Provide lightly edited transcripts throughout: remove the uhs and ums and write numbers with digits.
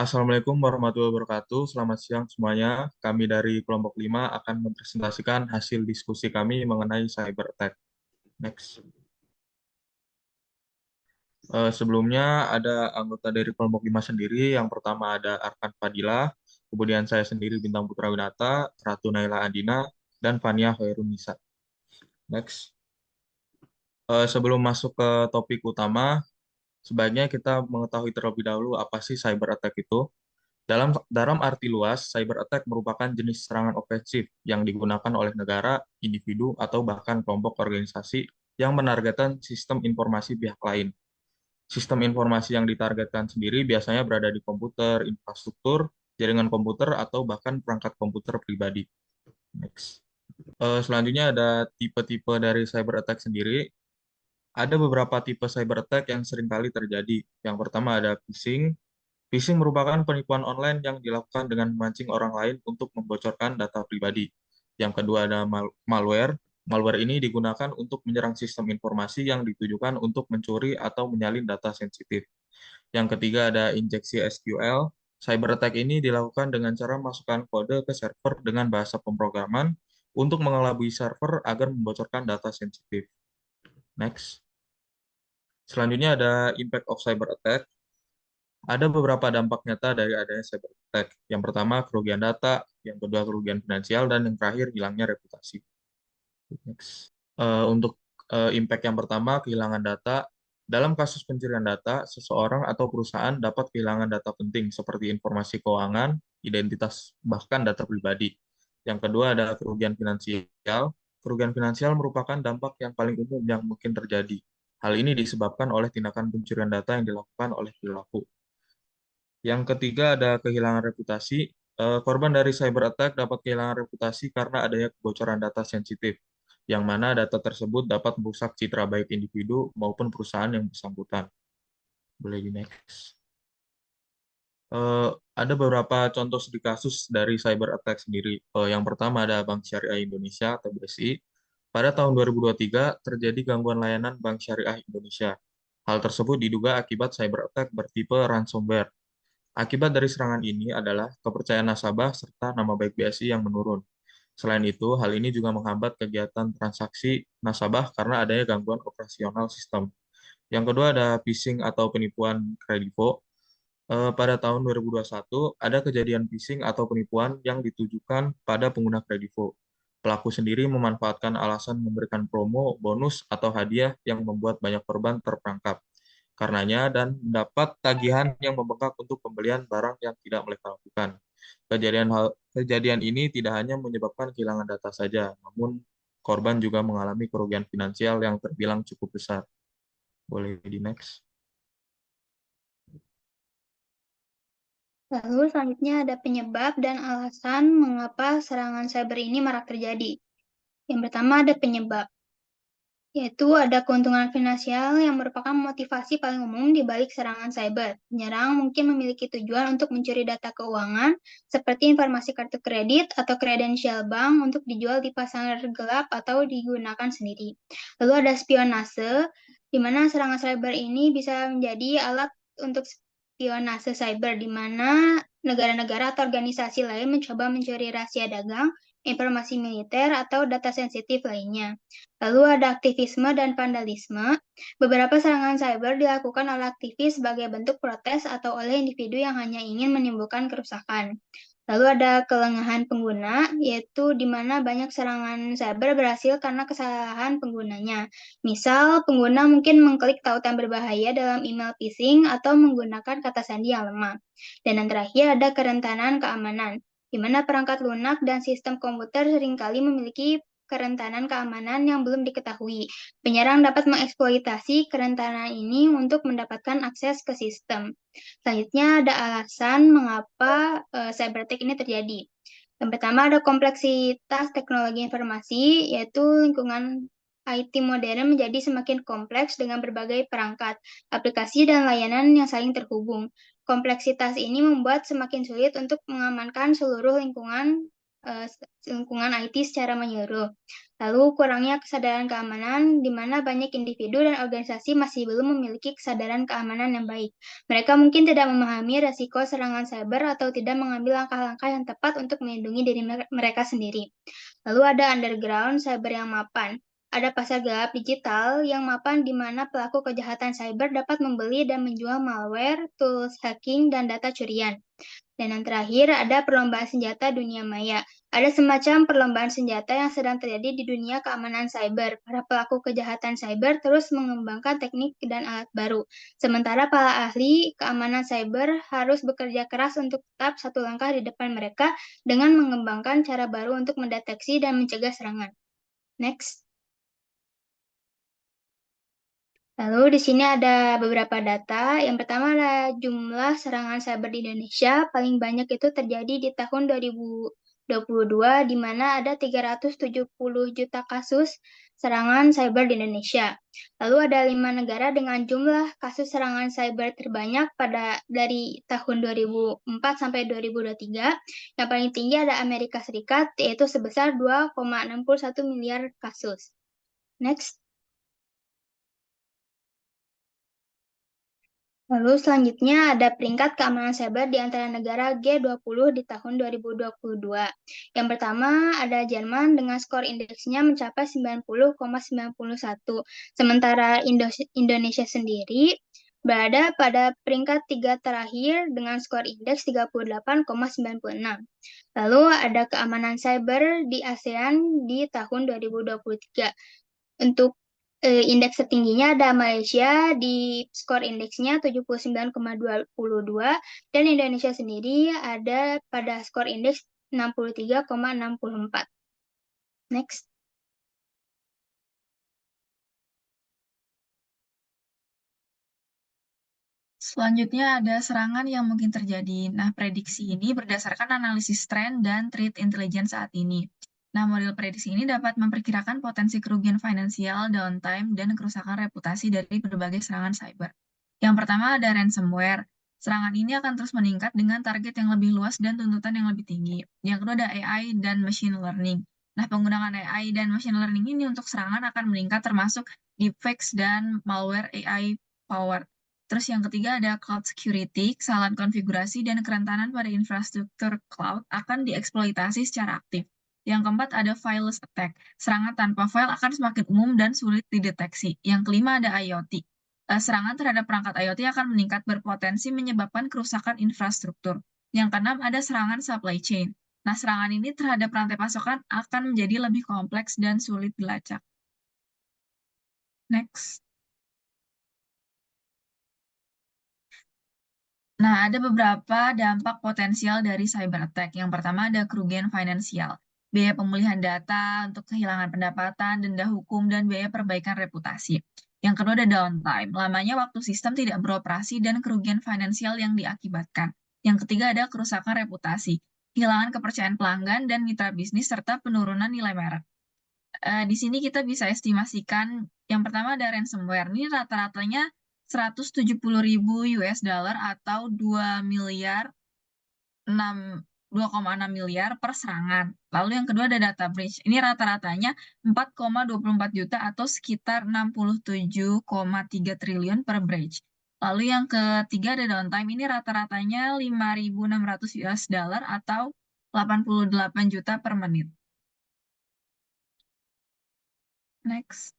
Assalamualaikum warahmatullahi wabarakatuh. Selamat siang semuanya. Kami dari kelompok 5 akan mempresentasikan hasil diskusi kami mengenai cyber attack. Next. Sebelumnya ada anggota dari kelompok 5 sendiri. Yang pertama ada Arkan Fadila, kemudian saya sendiri Bintang Putra Winata, Ratu Naila Andina, dan Fania Hoerunisa. Next. Sebelum masuk ke topik utama, sebaiknya kita mengetahui terlebih dahulu apa sih cyber attack itu. Dalam arti luas, cyber attack merupakan jenis serangan ofensif yang digunakan oleh negara, individu, atau bahkan kelompok organisasi yang menargetkan sistem informasi pihak lain. Sistem informasi yang ditargetkan sendiri biasanya berada di komputer, infrastruktur, jaringan komputer, atau bahkan perangkat komputer pribadi. Next. Selanjutnya ada tipe-tipe dari cyber attack sendiri. Ada beberapa tipe cyber attack yang seringkali terjadi. Yang pertama ada phishing. Phishing merupakan penipuan online yang dilakukan dengan memancing orang lain untuk membocorkan data pribadi. Yang kedua ada malware. Malware ini digunakan untuk menyerang sistem informasi yang ditujukan untuk mencuri atau menyalin data sensitif. Yang ketiga ada injeksi SQL. Cyber attack ini dilakukan dengan cara masukkan kode ke server dengan bahasa pemrograman untuk mengelabui server agar membocorkan data sensitif. Next. Selanjutnya ada impact of cyber attack. Ada beberapa dampak nyata dari adanya cyber attack. Yang pertama, kerugian data, yang kedua, kerugian finansial, dan yang terakhir, hilangnya reputasi. Next. Untuk impact yang pertama, kehilangan data. Dalam kasus pencurian data, seseorang atau perusahaan dapat kehilangan data penting seperti informasi keuangan, identitas, bahkan data pribadi. Yang kedua ada kerugian finansial. Kerugian finansial merupakan dampak yang paling umum yang mungkin terjadi. Hal ini disebabkan oleh tindakan pencurian data yang dilakukan oleh pelaku. Yang ketiga ada kehilangan reputasi. Korban dari cyber attack dapat kehilangan reputasi karena adanya kebocoran data sensitif, yang mana data tersebut dapat merusak citra baik individu maupun perusahaan yang bersangkutan. Boleh di next. Eh, ada beberapa contoh studi kasus dari cyber attack sendiri. Yang pertama ada Bank Syariah Indonesia atau BSI. Pada tahun 2023 terjadi gangguan layanan Bank Syariah Indonesia. Hal tersebut diduga akibat cyber attack bertipe ransomware. Akibat dari serangan ini adalah kepercayaan nasabah serta nama baik BSI yang menurun. Selain itu, hal ini juga menghambat kegiatan transaksi nasabah karena adanya gangguan operasional sistem. Yang kedua ada phishing atau penipuan kredivo. Pada tahun 2021, ada kejadian phishing atau penipuan yang ditujukan pada pengguna kredivo. Pelaku sendiri memanfaatkan alasan memberikan promo, bonus, atau hadiah yang membuat banyak korban terperangkap karenanya dan mendapat tagihan yang membengkak untuk pembelian barang yang tidak mereka lakukan. Kejadian ini tidak hanya menyebabkan kehilangan data saja, namun korban juga mengalami kerugian finansial yang terbilang cukup besar. Boleh di next. Lalu selanjutnya ada penyebab dan alasan mengapa serangan cyber ini marak terjadi. Yang pertama ada penyebab, yaitu ada keuntungan finansial yang merupakan motivasi paling umum di balik serangan cyber. Penyerang mungkin memiliki tujuan untuk mencuri data keuangan, seperti informasi kartu kredit atau kredensial bank untuk dijual di pasar gelap atau digunakan sendiri. Lalu ada spionase, di mana serangan cyber ini bisa menjadi alat untuk spionase cyber, di mana negara-negara atau organisasi lain mencoba mencuri rahasia dagang, informasi militer, atau data sensitif lainnya. Lalu ada aktivisme dan vandalisme. Beberapa serangan cyber dilakukan oleh aktivis sebagai bentuk protes atau oleh individu yang hanya ingin menimbulkan kerusakan. Lalu ada kelengahan pengguna, yaitu di mana banyak serangan cyber berhasil karena kesalahan penggunanya. Misal, pengguna mungkin mengklik tautan berbahaya dalam email phishing atau menggunakan kata sandi yang lemah. Dan yang terakhir ada kerentanan keamanan, di mana perangkat lunak dan sistem komputer seringkali memiliki kerentanan keamanan yang belum diketahui. Penyerang dapat mengeksploitasi kerentanan ini untuk mendapatkan akses ke sistem. Selanjutnya ada alasan mengapa cyber attack ini terjadi. Yang pertama ada kompleksitas teknologi informasi, yaitu lingkungan IT modern menjadi semakin kompleks dengan berbagai perangkat, aplikasi, dan layanan yang saling terhubung. Kompleksitas ini membuat semakin sulit untuk mengamankan seluruh lingkungan lingkungan IT secara menyeluruh. Lalu kurangnya kesadaran keamanan, di mana banyak individu dan organisasi masih belum memiliki kesadaran keamanan yang baik. Mereka mungkin tidak memahami resiko serangan cyber atau tidak mengambil langkah-langkah yang tepat untuk melindungi diri mereka sendiri. Lalu ada underground cyber yang mapan. Ada pasar gelap digital yang mapan di mana pelaku kejahatan cyber dapat membeli dan menjual malware, tools hacking, dan data curian. Dan yang terakhir ada perlombaan senjata dunia maya. Ada semacam perlombaan senjata yang sedang terjadi di dunia keamanan cyber. Para pelaku kejahatan cyber terus mengembangkan teknik dan alat baru. Sementara para ahli keamanan cyber harus bekerja keras untuk tetap satu langkah di depan mereka dengan mengembangkan cara baru untuk mendeteksi dan mencegah serangan. Next. Lalu di sini ada beberapa data. Yang pertama adalah jumlah serangan cyber di Indonesia. Paling banyak itu terjadi di tahun 2022, di mana ada 370 juta kasus serangan cyber di Indonesia. Lalu ada 5 negara dengan jumlah kasus serangan cyber terbanyak dari tahun 2004 sampai 2023. Yang paling tinggi ada Amerika Serikat, yaitu sebesar 2,61 miliar kasus. Next. Lalu selanjutnya ada peringkat keamanan cyber di antara negara G20 di tahun 2022. Yang pertama ada Jerman dengan skor indeksnya mencapai 90,91. Sementara Indonesia sendiri berada pada peringkat 3 terakhir dengan skor indeks 38,96. Lalu ada keamanan cyber di ASEAN di tahun 2023. Untuk indeks tertingginya ada Malaysia di skor indeksnya 79,22 dan Indonesia sendiri ada pada skor indeks 63,64. Next. Selanjutnya ada serangan yang mungkin terjadi. Nah, prediksi ini berdasarkan analisis tren dan threat intelligence saat ini. Nah, model prediksi ini dapat memperkirakan potensi kerugian finansial, downtime, dan kerusakan reputasi dari berbagai serangan cyber. Yang pertama ada ransomware. Serangan ini akan terus meningkat dengan target yang lebih luas dan tuntutan yang lebih tinggi. Yang kedua ada AI dan machine learning. Nah, penggunaan AI dan machine learning ini untuk serangan akan meningkat termasuk deepfakes dan malware AI powered. Terus yang ketiga ada cloud security, kesalahan konfigurasi dan kerentanan pada infrastruktur cloud akan dieksploitasi secara aktif. Yang keempat ada fileless attack, serangan tanpa file akan semakin umum dan sulit dideteksi. Yang kelima ada IoT, serangan terhadap perangkat IoT akan meningkat berpotensi menyebabkan kerusakan infrastruktur. Yang keenam ada serangan supply chain. Nah, serangan ini terhadap rantai pasokan akan menjadi lebih kompleks dan sulit dilacak. Next. Nah, ada beberapa dampak potensial dari cyber attack. Yang pertama ada kerugian finansial, biaya pemulihan data untuk kehilangan pendapatan, denda hukum, dan biaya perbaikan reputasi. Yang kedua ada downtime, lamanya waktu sistem tidak beroperasi dan kerugian finansial yang diakibatkan. Yang ketiga ada kerusakan reputasi, kehilangan kepercayaan pelanggan dan mitra bisnis, serta penurunan nilai merek. Di sini kita bisa estimasikan, yang pertama ada ransomware. Ini rata-ratanya 170.000 US dollar atau 2,6 miliar per serangan. Lalu yang kedua ada data breach. Ini rata-ratanya 4,24 juta atau sekitar 67,3 triliun per breach. Lalu yang ketiga ada downtime. Ini rata-ratanya 5.600 US dollar atau 88 juta per menit. Next.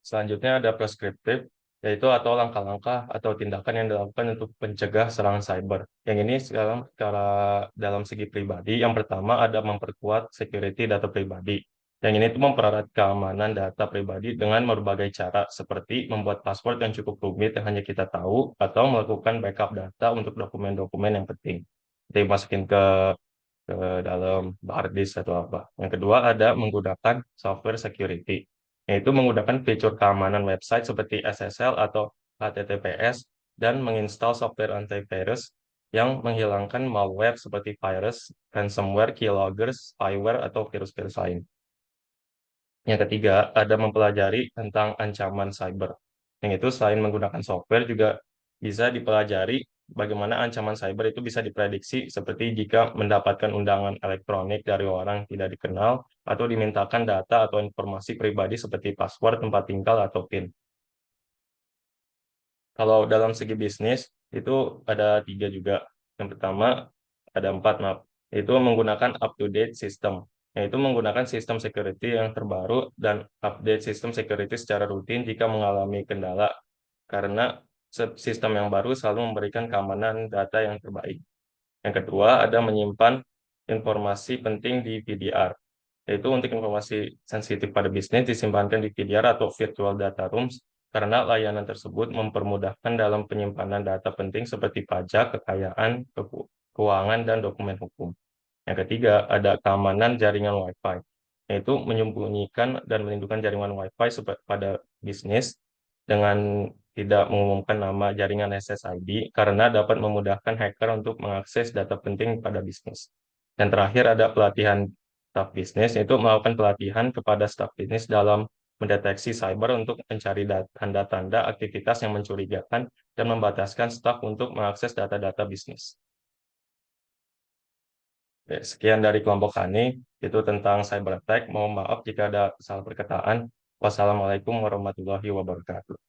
Selanjutnya ada preskriptif, yaitu atau langkah-langkah atau tindakan yang dilakukan untuk mencegah serangan cyber. Yang ini sekarang secara dalam segi pribadi, yang pertama ada memperkuat security data pribadi. Yang ini tuh mempererat keamanan data pribadi dengan berbagai cara, seperti membuat password yang cukup rumit yang hanya kita tahu, atau melakukan backup data untuk dokumen-dokumen yang penting. Jadi masukin ke dalam hard disk atau apa. Yang kedua ada menggunakan software security, yaitu menggunakan fitur keamanan website seperti SSL atau HTTPS dan menginstal software antivirus yang menghilangkan malware seperti virus, ransomware, keyloggers, spyware, atau virus-virus lain. Yang ketiga, ada mempelajari tentang ancaman cyber. Yang itu selain menggunakan software juga bisa dipelajari bagaimana ancaman cyber itu bisa diprediksi seperti jika mendapatkan undangan elektronik dari orang tidak dikenal atau dimintakan data atau informasi pribadi seperti password, tempat tinggal, atau PIN. Kalau dalam segi bisnis itu ada 3 juga. Yang pertama ada 4, maaf. Itu menggunakan up-to-date system, yaitu menggunakan sistem security yang terbaru dan update sistem security secara rutin jika mengalami kendala, karena sistem yang baru selalu memberikan keamanan data yang terbaik. Yang kedua ada menyimpan informasi penting di VDR, yaitu untuk informasi sensitif pada bisnis disimpankan di VDR atau Virtual Data Rooms, karena layanan tersebut mempermudahkan dalam penyimpanan data penting seperti pajak, kekayaan, keuangan, dan dokumen hukum. Yang ketiga, ada keamanan jaringan Wi-Fi, yaitu menyembunyikan dan melindungi jaringan Wi-Fi pada bisnis dengan tidak mengumumkan nama jaringan SSID karena dapat memudahkan hacker untuk mengakses data penting pada bisnis. Dan terakhir ada pelatihan staf bisnis, yaitu melakukan pelatihan kepada staf bisnis dalam mendeteksi cyber untuk mencari tanda-tanda aktivitas yang mencurigakan dan membataskan staf untuk mengakses data-data bisnis. Oke, sekian dari kelompok kami, itu tentang cyber attack. Mohon maaf jika ada salah perkataan. Wassalamualaikum warahmatullahi wabarakatuh.